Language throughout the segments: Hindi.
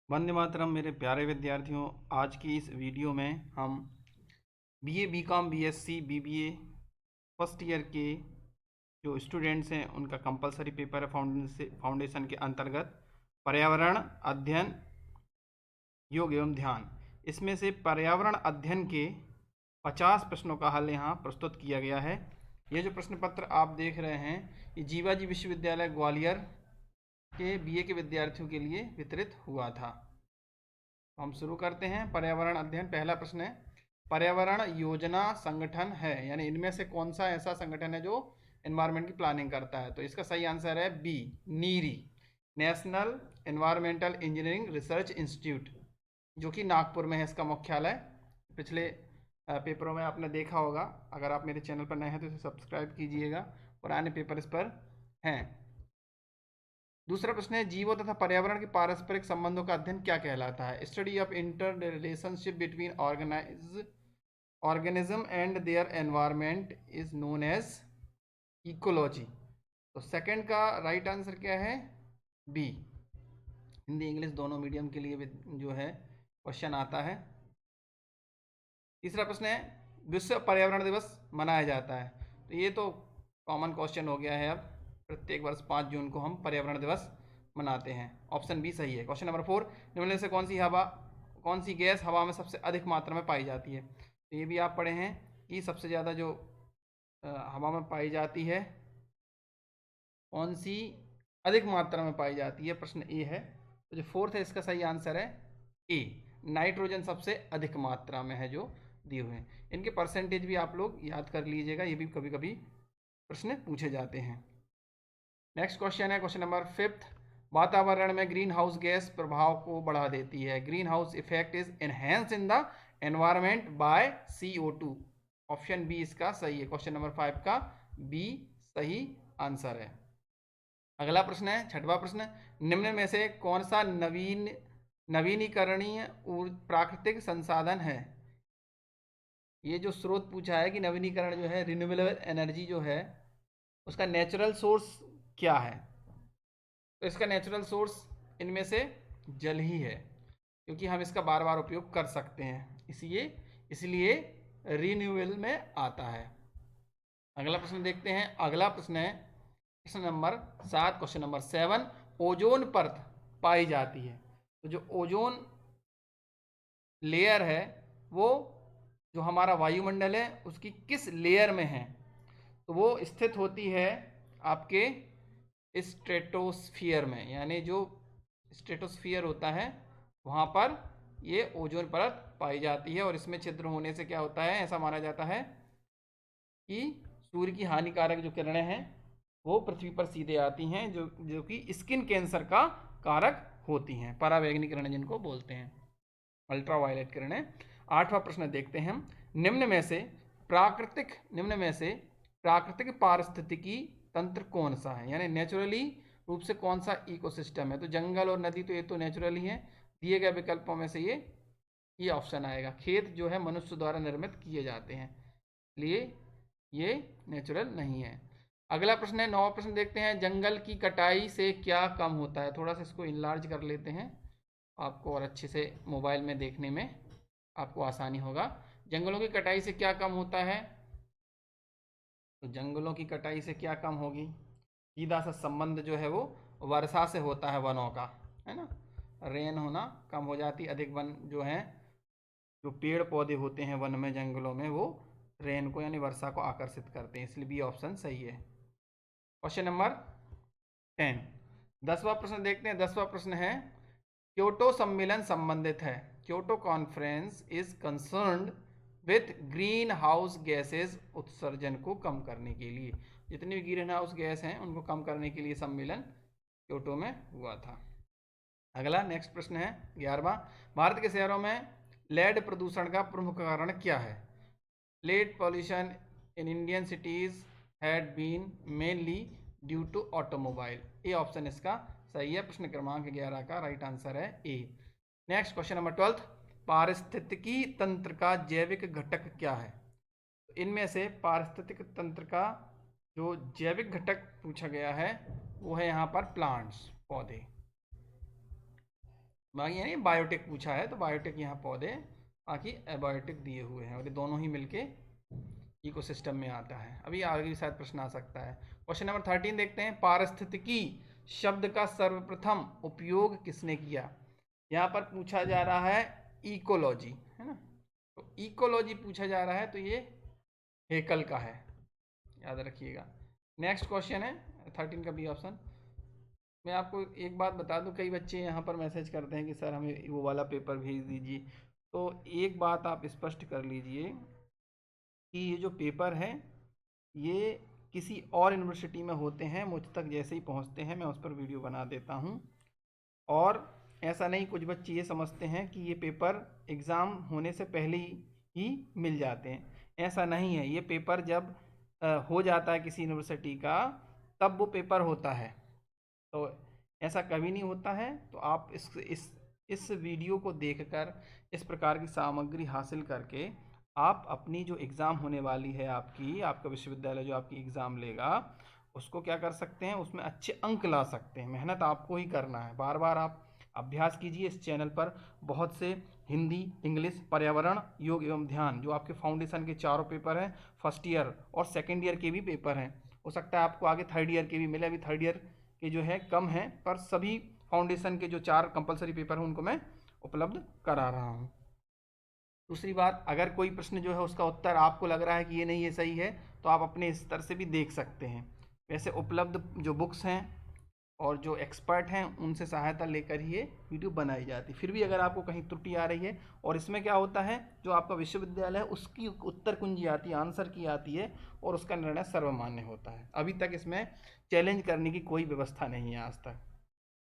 वंदे मातरम मेरे प्यारे विद्यार्थियों। आज की इस वीडियो में हम BA, BCom, BSc, BBA first year के जो स्टूडेंट्स हैं उनका कंपलसरी पेपर है फाउंडेशन के अंतर्गत पर्यावरण अध्ययन योग एवं ध्यान। इसमें से पर्यावरण अध्ययन के 50 प्रश्नों का हल यहाँ प्रस्तुत किया गया है। ये जो प्रश्न पत्र आप देख रहे हैं ये जीवाजी विश्वविद्यालय ग्वालियर के बीए के विद्यार्थियों के लिए वितरित हुआ था। तो हम शुरू करते हैं। पर्यावरण अध्ययन, पहला प्रश्न है, पर्यावरण योजना संगठन है, यानी इनमें से कौन सा ऐसा संगठन है जो एनवायरनमेंट की प्लानिंग करता है? तो इसका सही आंसर है B, NEERI, National Environmental Engineering Research Institute, जो कि नागपुर में है इसका मुख्यालय। पिछले पेपरों में आपने देखा होगा। अगर आप मेरे चैनल पर नए हैं तो इसे सब्सक्राइब कीजिएगा, पुराने पेपर इस पर हैं। दूसरा प्रश्न है, जीवों तथा पर्यावरण के पारस्परिक संबंधों का अध्ययन क्या कहलाता है? Study of inter relationship between organism and their environment is known as ecology. तो सेकंड का राइट आंसर क्या है? बी। हिंदी इंग्लिश दोनों मीडियम के लिए जो है क्वेश्चन आता है। तीसरा प्रश्न है, विश्व पर्यावरण दिवस मनाया जाता है। तो ये तो कॉमन क्वेश्चन हो गया है। अब प्रत्येक वर्ष 5 जून को हम पर्यावरण दिवस मनाते हैं। ऑप्शन बी सही है। क्वेश्चन नंबर 4, निम्न में से कौन सी गैस हवा में सबसे अधिक मात्रा में पाई जाती है? तो ये भी आप पढ़े हैं कि सबसे ज़्यादा जो हवा में पाई जाती है, कौन सी अधिक मात्रा में पाई जाती है, प्रश्न ए है। तो जो फोर्थ है इसका सही आंसर है ए, नाइट्रोजन सबसे अधिक मात्रा में है जो दिए हुए हैं। इनके परसेंटेज भी आप लोग याद कर लीजिएगा, ये भी कभी कभी प्रश्न पूछे जाते हैं। नेक्स्ट क्वेश्चन है क्वेश्चन नंबर 5, वातावरण में ग्रीन हाउस गैस प्रभाव को बढ़ा देती है। Green house effect is enhance in the environment by CO2। Option B इसका सही है। क्वेश्चन नंबर 5 का बी सही आंसर है। अगला प्रश्न है, छठवां प्रश्न, निम्न में से कौन सा नवीनीकरणीय प्राकृतिक संसाधन है? ये जो स्रोत पूछा है कि नवीनीकरण जो है, रिन्यूएबल एनर्जी जो है, उसका नेचुरल सोर्स क्या है? तो इसका नेचुरल सोर्स इनमें से जल ही है, क्योंकि हम इसका बार बार उपयोग कर सकते हैं, इसलिए रिन्यूएबल में आता है। अगला प्रश्न देखते हैं। अगला प्रश्न है प्रश्न नंबर 7, क्वेश्चन नंबर 7, ओजोन परत पाई जाती है। तो जो ओजोन लेयर है वो जो हमारा वायुमंडल है उसकी किस लेयर में है? तो वो स्थित होती है आपके स्ट्रेटोस्फियर में, यानी जो स्ट्रेटोस्फियर होता है वहाँ पर ये ओजोन परत पाई जाती है। और इसमें छिद्र होने से क्या होता है, ऐसा माना जाता है कि सूर्य की हानिकारक जो किरणें हैं वो पृथ्वी पर सीधे आती हैं, जो कि स्किन कैंसर का कारक होती हैं, पराबैंगनी किरणें जिनको बोलते हैं, अल्ट्रावायलेट किरणें। आठवां प्रश्न देखते हैं हम, निम्न में से प्राकृतिक पारिस्थितिकी तंत्र कौन सा है, यानी नेचुरली रूप से कौन सा इकोसिस्टम है? तो जंगल और नदी तो ये तो नेचुरल ही है। दिए गए विकल्पों में से ये ऑप्शन आएगा। खेत जो है मनुष्य द्वारा निर्मित किए जाते हैं, इसलिए ये नेचुरल नहीं है। अगला प्रश्न है, नौवां प्रश्न देखते हैं, जंगल की कटाई से क्या कम होता है? थोड़ा सा इसको इनलार्ज कर लेते हैं आपको और अच्छे से मोबाइल में देखने में आपको आसानी होगा। जंगलों की कटाई से क्या कम होता है? तो जंगलों की कटाई से क्या कम होगी? सीधा सा संबंध जो है वो वर्षा से होता है, वनों का, है ना। रेन होना कम हो जाती, अधिक वन जो है, जो पेड़ पौधे होते हैं वन में, जंगलों में, वो रेन को यानी वर्षा को आकर्षित करते हैं, इसलिए बी ऑप्शन सही है। क्वेश्चन नंबर 10, 10वां प्रश्न देखते हैं। 10वां प्रश्न है, क्योटो सम्मेलन संबंधित है। Kyoto conference is concerned with green house gases उत्सर्जन को कम करने के लिए, जितनी भी ग्रीन हाउस गैस हैं उनको कम करने के लिए सम्मेलन क्योटो में हुआ था। अगला नेक्स्ट प्रश्न है 11वां, भारत के शहरों में लेड प्रदूषण का प्रमुख कारण क्या है? Lead pollution in Indian cities had been mainly due to automobile. A option इसका सही है। प्रश्न क्रमांक 11 का राइट आंसर है ए। नेक्स्ट क्वेश्चन नंबर 12, पारिस्थितिकी तंत्र का जैविक घटक क्या है? इनमें से पारिस्थितिक तंत्र का जो जैविक घटक पूछा गया है वो है यहाँ पर प्लांट्स, पौधे। बाकी यानी बायोटिक पूछा है तो बायोटिक यहाँ पौधे, बाकी एबायोटिक दिए हुए हैं और ये दोनों ही मिलके इकोसिस्टम में आता है। अभी आगे भी शायद प्रश्न आ सकता है। क्वेश्चन नंबर 13 देखते हैं। पारिस्थितिकी शब्द का सर्वप्रथम उपयोग किसने किया? यहाँ पर पूछा जा रहा है इकोलॉजी, है ना, तो इकोलॉजी पूछा जा रहा है तो ये हेकल का है, याद रखिएगा। नेक्स्ट क्वेश्चन है 13 का बी ऑप्शन। मैं आपको एक बात बता दूं, कई बच्चे यहाँ पर मैसेज करते हैं कि सर हमें वो वाला पेपर भेज दीजिए। तो एक बात आप स्पष्ट कर लीजिए कि ये जो पेपर है ये किसी और यूनिवर्सिटी में होते हैं, मुझ तक जैसे ही पहुँचते हैं मैं उस पर वीडियो बना देता हूँ। और ऐसा नहीं, कुछ बच्चे ये समझते हैं कि ये पेपर एग्ज़ाम होने से पहले ही मिल जाते हैं, ऐसा नहीं है। ये पेपर जब हो जाता है किसी यूनिवर्सिटी का तब वो पेपर होता है, तो ऐसा कभी नहीं होता है। तो आप इस वीडियो को देखकर इस प्रकार की सामग्री हासिल करके आप अपनी जो एग्ज़ाम होने वाली है आपका विश्वविद्यालय जो आपकी एग्ज़ाम लेगा उसको क्या कर सकते हैं, उसमें अच्छे अंक ला सकते हैं। मेहनत आपको ही करना है, बार बार आप अभ्यास कीजिए। इस चैनल पर बहुत से हिंदी, इंग्लिश, पर्यावरण, योग एवं ध्यान जो आपके फाउंडेशन के चारों पेपर हैं, फर्स्ट ईयर और सेकेंड ईयर के भी पेपर हैं, हो सकता है आपको आगे थर्ड ईयर के भी मिले। अभी थर्ड ईयर के जो है कम हैं, पर सभी फाउंडेशन के जो 4 कंपलसरी पेपर हैं उनको मैं उपलब्ध करा रहा हूँ। दूसरी बात, अगर कोई प्रश्न जो है उसका उत्तर आपको लग रहा है कि ये नहीं, ये सही है, तो आप अपने स्तर से भी देख सकते हैं। वैसे उपलब्ध जो बुक्स हैं और जो एक्सपर्ट हैं उनसे सहायता लेकर ही ये वीडियो बनाई जाती है। फिर भी अगर आपको कहीं त्रुटि आ रही है, और इसमें क्या होता है, जो आपका विश्वविद्यालय है उसकी उत्तर कुंजी आती है, आंसर की आती है, और उसका निर्णय सर्वमान्य होता है। अभी तक इसमें चैलेंज करने की कोई व्यवस्था नहीं है आज तक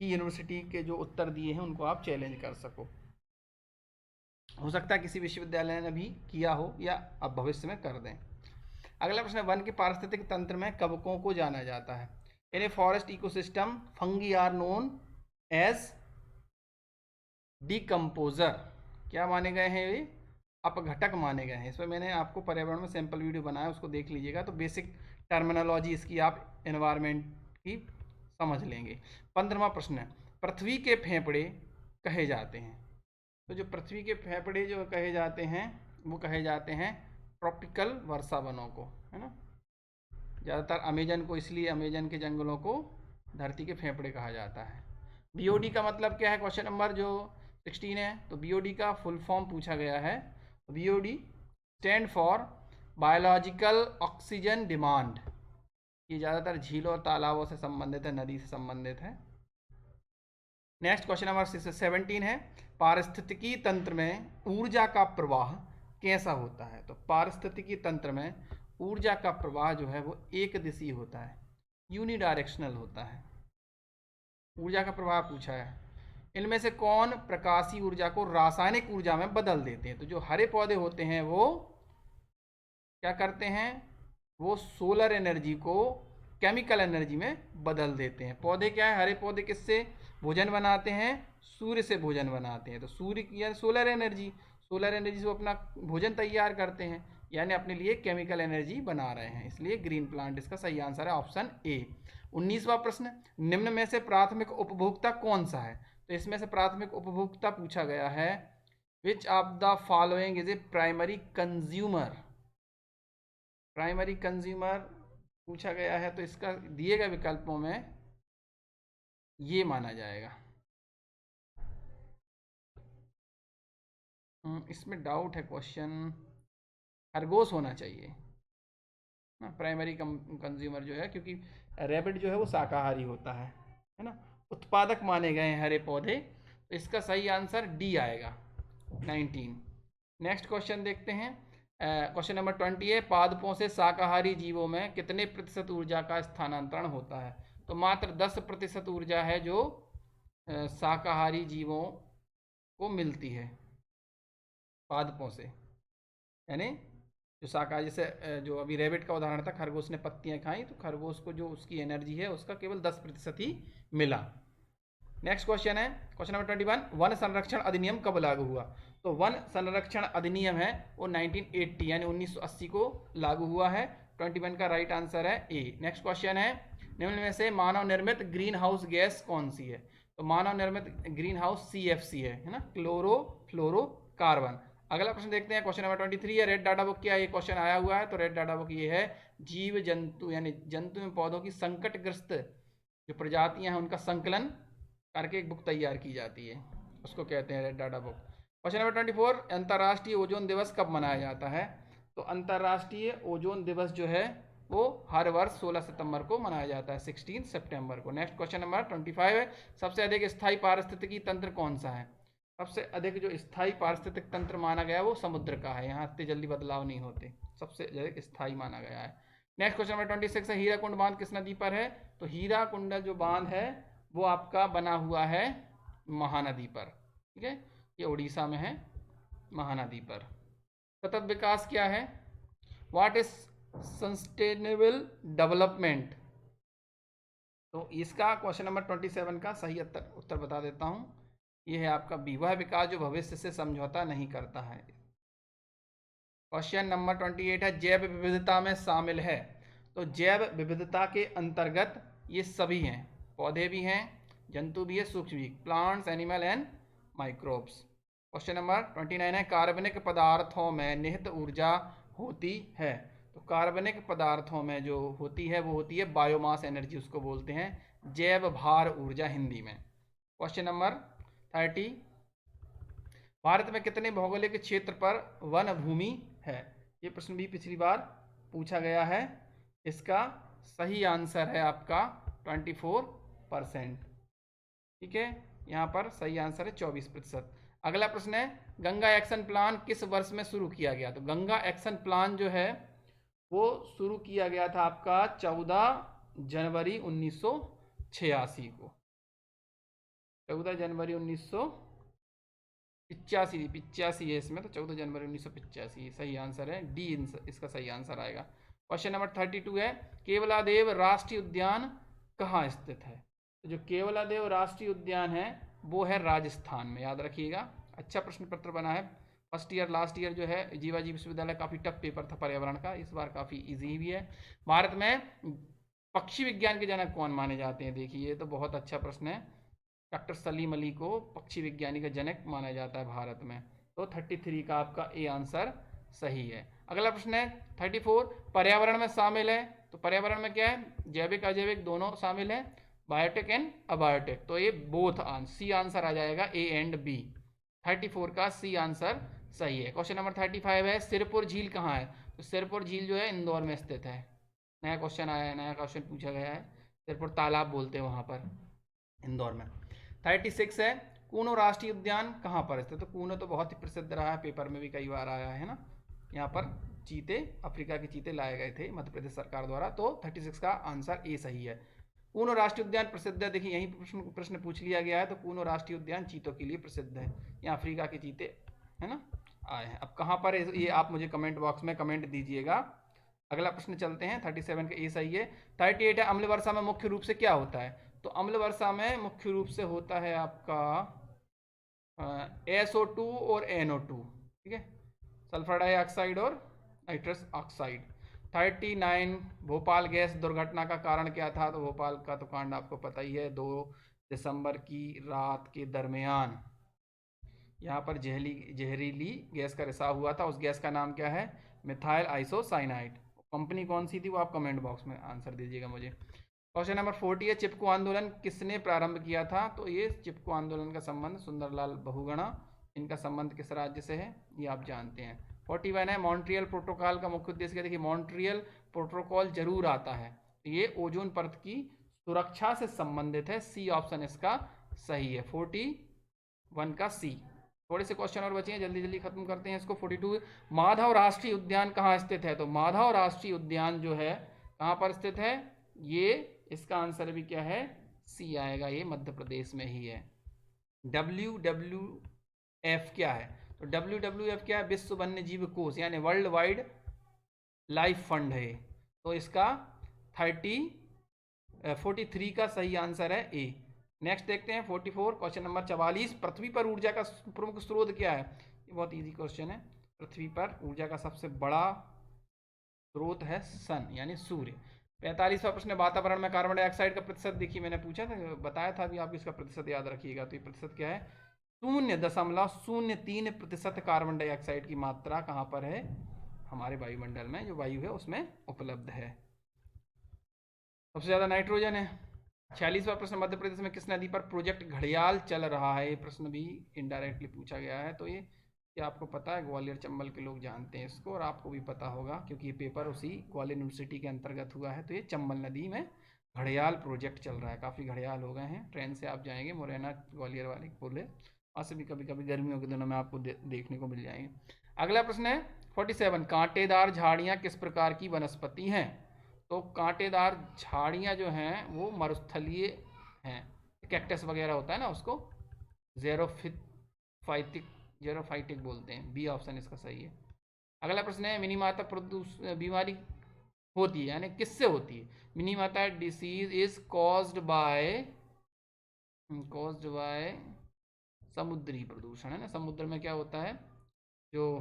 कि यूनिवर्सिटी के जो उत्तर दिए हैं उनको आप चैलेंज कर सको। हो सकता है किसी विश्वविद्यालय ने भी किया हो या अब भविष्य में कर दें। अगला प्रश्न है, वन के पारिस्थितिक तंत्र में कवकों को जाना जाता है। In a forest ecosystem fungi are known as decomposer. क्या माने गए हैं ये? अपघटक माने गए हैं। इस पर मैंने आपको पर्यावरण में सैंपल वीडियो बनाया, उसको देख लीजिएगा, तो बेसिक टर्मिनोलॉजी इसकी आप एनवायरनमेंट की समझ लेंगे। 15वां प्रश्न है, पृथ्वी के फेफड़े कहे जाते हैं। तो जो पृथ्वी के फेफड़े जो कहे जाते हैं वो कहे जाते हैं ट्रॉपिकल वर्षा वनों को, है ना। ज़्यादातर अमेजन को, इसलिए अमेजन के जंगलों को धरती के फेफड़े कहा जाता है। बीओडी का मतलब क्या है, क्वेश्चन नंबर जो 16 है, तो बीओडी का फुल फॉर्म पूछा गया है। BOD stand for biological oxygen demand. ये ज़्यादातर झीलों और तालाबों से संबंधित है, नदी से संबंधित है। नेक्स्ट क्वेश्चन नंबर 17 है, पारिस्थितिकी तंत्र में ऊर्जा का प्रवाह कैसा होता है? तो पारिस्थितिकी तंत्र में ऊर्जा का प्रवाह जो है वो एक दिशीय होता है, यूनिडायरेक्शनल होता है। ऊर्जा का प्रवाह पूछा है। इनमें से कौन प्रकाशीय ऊर्जा को रासायनिक ऊर्जा में बदल देते हैं? तो जो हरे पौधे होते हैं वो क्या करते हैं, वो सोलर एनर्जी को केमिकल एनर्जी में बदल देते हैं। पौधे क्या है, हरे पौधे किससे भोजन बनाते हैं? सूर्य से भोजन बनाते हैं। तो सूर्य की या सोलर एनर्जी से वो अपना भोजन तैयार करते हैं, यानी अपने लिए केमिकल एनर्जी बना रहे हैं, इसलिए ग्रीन प्लांट इसका सही आंसर है, ऑप्शन ए। 19वां प्रश्न, निम्न में से प्राथमिक उपभोक्ता कौन सा है? तो इसमें से प्राथमिक उपभोक्ता पूछा गया है, which of the following is a primary consumer. Primary consumer पूछा गया है, तो इसका दिए गए विकल्पों में ये माना जाएगा। इसमें डाउट है, क्वेश्चन खरगोश होना चाहिए ना, प्राइमरी कंज्यूमर जो है, क्योंकि रैबिट जो है वो शाकाहारी होता है ना। उत्पादक माने गए हैं हरे पौधे, तो इसका सही आंसर डी आएगा, 19। नेक्स्ट क्वेश्चन देखते हैं। क्वेश्चन नंबर 20 है, पादपों से शाकाहारी जीवों में कितने प्रतिशत ऊर्जा का स्थानांतरण होता है? तो मात्र 10% ऊर्जा है जो शाकाहारी जीवों को मिलती है पादपों से, यानी जो शाकाहारी, जैसे जो अभी रेबिट का उदाहरण था, खरगोश ने पत्तियां खाई, तो खरगोश को जो उसकी एनर्जी है उसका केवल 10% ही मिला। नेक्स्ट क्वेश्चन है, क्वेश्चन नंबर 21, वन संरक्षण अधिनियम कब लागू हुआ? तो वन संरक्षण अधिनियम है वो 1980 यानी 1980 को लागू हुआ है। 21 का राइट आंसर है ए। नेक्स्ट क्वेश्चन है, निम्न में से मानव निर्मित ग्रीन हाउस गैस कौन सी है? तो मानव निर्मित ग्रीन हाउस CFC है ना, क्लोरोफ्लोरोकार्बन। अगला प्रश्न देखते हैं, क्वेश्चन नंबर 23 है। रेड डाटा बुक क्या है? ये क्वेश्चन आया हुआ है। तो रेड डाटा बुक ये है, जीव जंतु यानी जंतु में पौधों की संकटग्रस्त जो प्रजातियां हैं उनका संकलन करके एक बुक तैयार की जाती है, उसको कहते हैं red data book. Question number 24, अंतर्राष्ट्रीय ओजोन दिवस कब मनाया जाता है? तो अंतर्राष्ट्रीय ओजोन दिवस जो है वो हर वर्ष 16 सितंबर को मनाया जाता है, 16 सितंबर को। नेक्स्ट क्वेश्चन नंबर 25 है, सबसे अधिक स्थायी पारिस्थितिकी तंत्र कौन सा है? सबसे अधिक जो स्थायी पारिस्थितिक तंत्र माना गया है वो समुद्र का है, यहाँ इतने जल्दी बदलाव नहीं होते, सबसे अधिक स्थायी माना गया है। नेक्स्ट क्वेश्चन नंबर 26 है, हीराकुंड बांध किस नदी पर है? तो हीराकुंड जो बांध है वो आपका बना हुआ है महानदी पर, ठीक है, ये उड़ीसा में है, महानदी पर। सतत विकास क्या है? What is sustainable development? तो इसका क्वेश्चन नंबर 27 का सही उत्तर बता देता हूं, ये है आपका बी, वह विकास जो भविष्य से समझौता नहीं करता है। क्वेश्चन नंबर 28 है, जैव विविधता में शामिल है? तो जैव विविधता के अंतर्गत ये सभी हैं, पौधे भी हैं, जंतु भी है, सूक्ष्म भी, plants, animal and microbes. Question number 29 है, कार्बनिक पदार्थों में निहित ऊर्जा होती है? तो कार्बनिक पदार्थों में जो होती है वो होती है बायोमास एनर्जी, उसको बोलते हैं जैव भार ऊर्जा हिंदी में। क्वेश्चन नंबर 30, भारत में कितने भौगोलिक क्षेत्र पर वन भूमि है? ये प्रश्न भी पिछली बार पूछा गया है। इसका सही आंसर है आपका 24%, ठीक है, यहाँ पर सही आंसर है 24%। अगला प्रश्न है, गंगा एक्शन प्लान किस वर्ष में शुरू किया गया? तो गंगा एक्शन प्लान जो है वो शुरू किया गया था आपका 14 जनवरी 1986 को, 14 जनवरी 1985 है इसमें, तो 14 जनवरी 1985 सही आंसर है, डी इसका सही आंसर आएगा। क्वेश्चन नंबर 32 है, केवलादेव राष्ट्रीय उद्यान कहाँ स्थित है? तो जो केवलादेव राष्ट्रीय उद्यान है वो है राजस्थान में, याद रखिएगा। अच्छा प्रश्न पत्र बना है, फर्स्ट ईयर लास्ट ईयर जो है जीवाजी विश्वविद्यालय काफ़ी टफ पेपर था पर्यावरण का, इस बार काफ़ी इजी भी है। भारत में पक्षी विज्ञान के जनक कौन माने जाते हैं? देखिए ये तो बहुत अच्छा प्रश्न है, डॉक्टर सलीम अली को पक्षी विज्ञानी का जनक माना जाता है भारत में। तो 33 का आपका ए आंसर सही है। अगला प्रश्न है 34, पर्यावरण में शामिल है? तो पर्यावरण में क्या है? जैविक अजैविक दोनों शामिल है, बायोटिक एंड अबायोटिक। तो ये बोथ सी आंसर आ जाएगा, ए एंड बी। 34 का सी आंसर सही है। क्वेश्चन नंबर 35 है, सिरपुर झील कहाँ है? तो सिरपुर झील जो है इंदौर में स्थित है। नया क्वेश्चन आया है, नया क्वेश्चन पूछा गया है, सिरपुर तालाब बोलते हैं वहाँ पर, इंदौर में। 36 है, कूनो राष्ट्रीय उद्यान कहाँ पर स्थित? तो कूनो तो बहुत ही प्रसिद्ध रहा है, पेपर में भी कई बार आया है ना। यहाँ पर चीते, अफ्रीका के चीते लाए गए थे मध्य प्रदेश सरकार द्वारा। तो 36 का आंसर ए सही है। कूनो राष्ट्रीय उद्यान प्रसिद्ध है, देखिए यही प्रश्न पूछ लिया गया है। तो कूनो राष्ट्रीय उद्यान चीतों के लिए प्रसिद्ध है, यहाँ अफ्रीका के चीते है ना आए हैं। अब कहाँ पर ये आप मुझे कमेंट बॉक्स में कमेंट दीजिएगा। अगला प्रश्न चलते हैं, 37 का ए सही है। 38 है, अम्ल वर्षा में मुख्य रूप से क्या होता है? तो अम्ल वर्षा में मुख्य रूप से होता है आपका SO2 और NO2, ठीक है, सल्फर डाइऑक्साइड और नाइट्रस ऑक्साइड। 39, भोपाल गैस दुर्घटना का कारण क्या था? तो भोपाल का तो कांड आपको पता ही है, 2 दिसंबर की रात के दरमियान यहाँ पर जहरीली गैस का रिसाव हुआ था। उस गैस का नाम क्या है? Methyl isocyanide. कंपनी कौन सी थी वो आप कमेंट बॉक्स में आंसर दीजिएगा मुझे। क्वेश्चन नंबर 40 है, चिपको आंदोलन किसने प्रारंभ किया था? तो ये चिपको आंदोलन का संबंध सुंदरलाल बहुगुणा, इनका संबंध किस राज्य से है ये आप जानते हैं। 41 है, मॉन्ट्रियल प्रोटोकॉल का मुख्य उद्देश्य क्या? देखिए मॉन्ट्रियल प्रोटोकॉल जरूर आता है, ये ओजोन परत की सुरक्षा से संबंधित है, सी ऑप्शन इसका सही है, 41 का सी। थोड़े से क्वेश्चन और बचे हैं, जल्दी जल्दी खत्म करते हैं इसको। 42, माधव राष्ट्रीय उद्यान कहाँ स्थित है? तो माधव राष्ट्रीय उद्यान जो है कहाँ पर स्थित है? ये इसका आंसर भी क्या है? सी आएगा, ये मध्य प्रदेश में ही है। WWF क्या है? तो WWF क्या है? विश्व वन्य जीव कोष यानी वर्ल्ड वाइड लाइफ फंड है। तो इसका 43 का सही आंसर है ए। नेक्स्ट देखते हैं 44, क्वेश्चन नंबर 44, पृथ्वी पर ऊर्जा का प्रमुख स्रोत क्या है? ये बहुत इजी क्वेश्चन है। पृथ्वी पर ऊर्जा का सबसे बड़ा स्रोत है सन यानी सूर्य। 45वां प्रश्न, वातावरण में कार्बन डाइऑक्साइड का प्रतिशत। देखिए मैंने पूछा था, बताया था अभी, आप इसका प्रतिशत याद रखिएगा। तो ये प्रतिशत क्या है, 0.03% कार्बन डाइऑक्साइड की मात्रा कहाँ पर है, हमारे वायुमंडल में, जो वायु है उसमें उपलब्ध है। सबसे ज़्यादा नाइट्रोजन है। 46वां प्रश्न, मध्य प्रदेश में किस नदी पर प्रोजेक्ट घड़ियाल चल रहा है। ये प्रश्न भी इनडायरेक्टली पूछा गया है। तो ये क्या आपको पता है, ग्वालियर चंबल के लोग जानते हैं इसको, और आपको भी पता होगा क्योंकि ये पेपर उसी ग्वालियर यूनिवर्सिटी के अंतर्गत हुआ है। तो ये चंबल नदी में घड़ियाल प्रोजेक्ट चल रहा है। काफ़ी घड़ियाल हो गए हैं। ट्रेन से आप जाएंगे, मुरैना ग्वालियर वाली पुल है, वहाँ से भी कभी कभी गर्मियों के दिनों में आपको देखने को मिल जाएंगे। अगला प्रश्न है 47, कांटेदार झाड़ियाँ किस प्रकार की वनस्पति हैं। तो कांटेदार झाड़ियाँ जो हैं वो मरुस्थलीय हैं। कैक्टस वगैरह होता है ना, उसको जेरोफाइटिक जेरोफाइटिक बोलते हैं। बी ऑप्शन इसका सही है। अगला प्रश्न है, मिनीमाता बीमारी होती है यानी किससे होती है। Minimata disease is caused by समुद्री प्रदूषण, है ना। समुद्र में क्या होता है, जो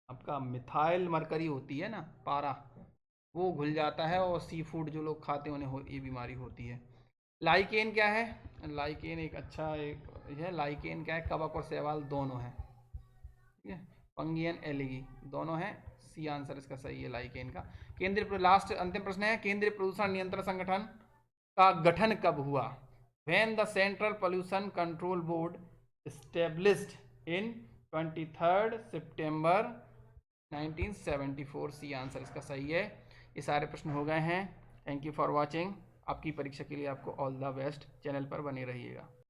आपका मिथाइल मरकरी होती है ना, पारा, वो घुल जाता है, और सी फूड जो लोग खाते हैं उन्हें ये बीमारी होती है। लाइकेन क्या है, लाइकेन एक अच्छा एक है। लाइकेन क्या है, कवक और शैवाल दोनों है, ठीक है। फंगी एंड एलिगी दोनों हैं। सी आंसर इसका सही है लाइकेन का। केंद्रीय, लास्ट अंतिम प्रश्न है, केंद्रीय प्रदूषण नियंत्रण संगठन का गठन कब हुआ। When the central pollution control board established in 23 सितंबर 1974। सी आंसर इसका सही है। ये सारे प्रश्न हो गए हैं। Thank you for watching. आपकी परीक्षा के लिए आपको ऑल द बेस्ट। चैनल पर बने रहिएगा।